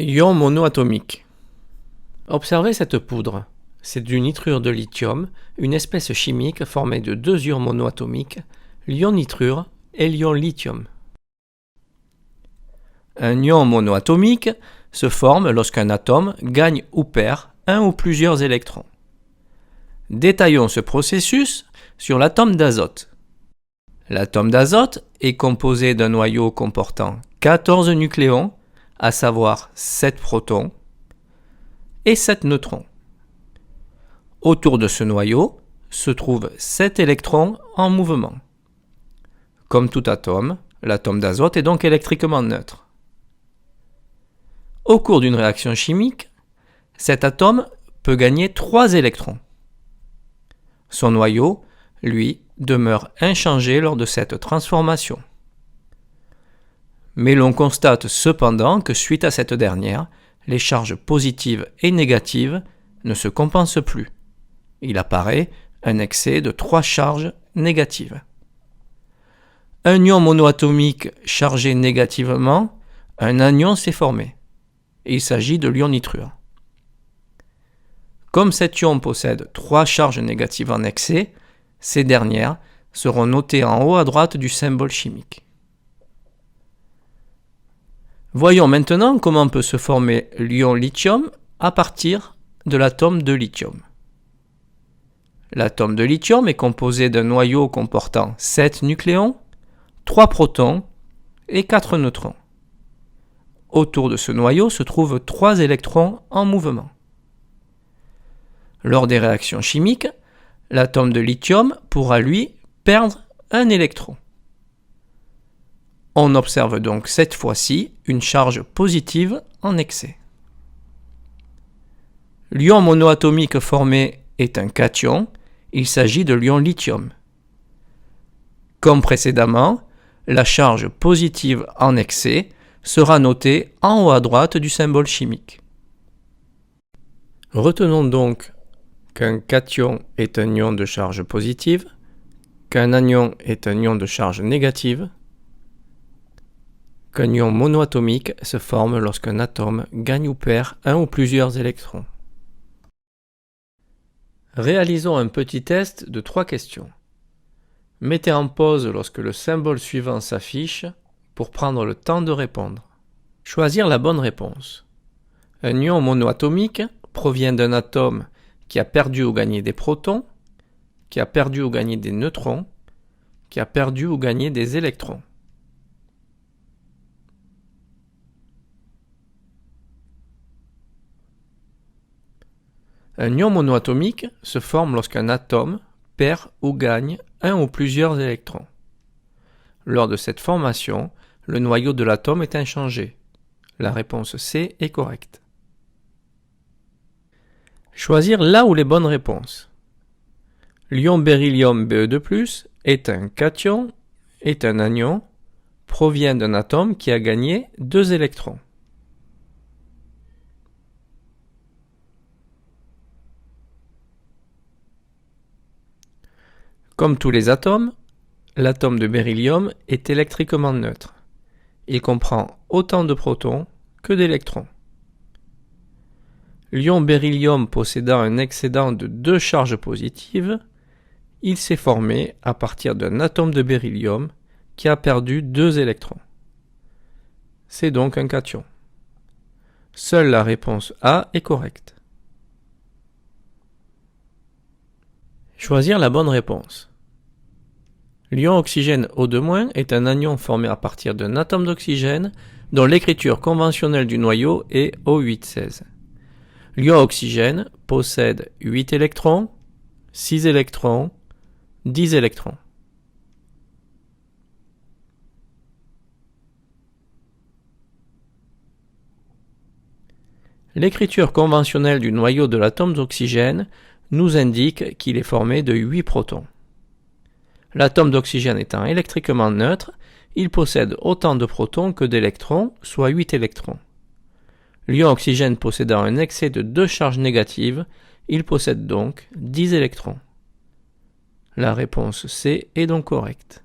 Ion monoatomique. Observez cette poudre. C'est du nitrure de lithium, une espèce chimique formée de deux ions monoatomiques, l'ion nitrure et l'ion lithium. Un ion monoatomique se forme lorsqu'un atome gagne ou perd un ou plusieurs électrons. Détaillons ce processus sur l'atome d'azote. L'atome d'azote est composé d'un noyau comportant 14 nucléons, à savoir 7 protons et 7 neutrons. Autour de ce noyau se trouvent 7 électrons en mouvement. Comme tout atome, l'atome d'azote est donc électriquement neutre. Au cours d'une réaction chimique, cet atome peut gagner 3 électrons. Son noyau, lui, demeure inchangé lors de cette transformation. Mais l'on constate cependant que suite à cette dernière, les charges positives et négatives ne se compensent plus. Il apparaît un excès de 3 charges négatives. Un ion monoatomique chargé négativement, un anion s'est formé. Il s'agit de l'ion nitrure. Comme cet ion possède 3 charges négatives en excès, ces dernières seront notées en haut à droite du symbole chimique. Voyons maintenant comment peut se former l'ion lithium à partir de l'atome de lithium. L'atome de lithium est composé d'un noyau comportant 7 nucléons, 3 protons et 4 neutrons. Autour de ce noyau se trouvent 3 électrons en mouvement. Lors des réactions chimiques, l'atome de lithium pourra lui perdre un électron. On observe donc cette fois-ci une charge positive en excès. L'ion monoatomique formé est un cation, il s'agit de l'ion lithium. Comme précédemment, la charge positive en excès sera notée en haut à droite du symbole chimique. Retenons donc qu'un cation est un ion de charge positive, qu'un anion est un ion de charge négative, qu'un ion monoatomique se forme lorsqu'un atome gagne ou perd un ou plusieurs électrons. Réalisons un petit test de 3 questions. Mettez en pause lorsque le symbole suivant s'affiche pour prendre le temps de répondre. Choisir la bonne réponse. Un ion monoatomique provient d'un atome qui a perdu ou gagné des protons, qui a perdu ou gagné des neutrons, qui a perdu ou gagné des électrons. Un ion monoatomique se forme lorsqu'un atome perd ou gagne un ou plusieurs électrons. Lors de cette formation, le noyau de l'atome est inchangé. La réponse C est correcte. Choisir là où les bonnes réponses. L'ion beryllium Be2+, est un cation, est un anion, provient d'un atome qui a gagné 2 électrons. Comme tous les atomes, l'atome de beryllium est électriquement neutre. Il comprend autant de protons que d'électrons. L'ion beryllium possédant un excédent de 2 charges positives, il s'est formé à partir d'un atome de beryllium qui a perdu 2 électrons. C'est donc un cation. Seule la réponse A est correcte. Choisir la bonne réponse. L'ion oxygène O2- est un anion formé à partir d'un atome d'oxygène dont l'écriture conventionnelle du noyau est O8-16. L'ion oxygène possède 8 électrons, 6 électrons, 10 électrons. L'écriture conventionnelle du noyau de l'atome d'oxygène nous indique qu'il est formé de 8 protons. L'atome d'oxygène étant électriquement neutre, il possède autant de protons que d'électrons, soit 8 électrons. L'ion oxygène possédant un excès de 2 charges négatives, il possède donc 10 électrons. La réponse C est donc correcte.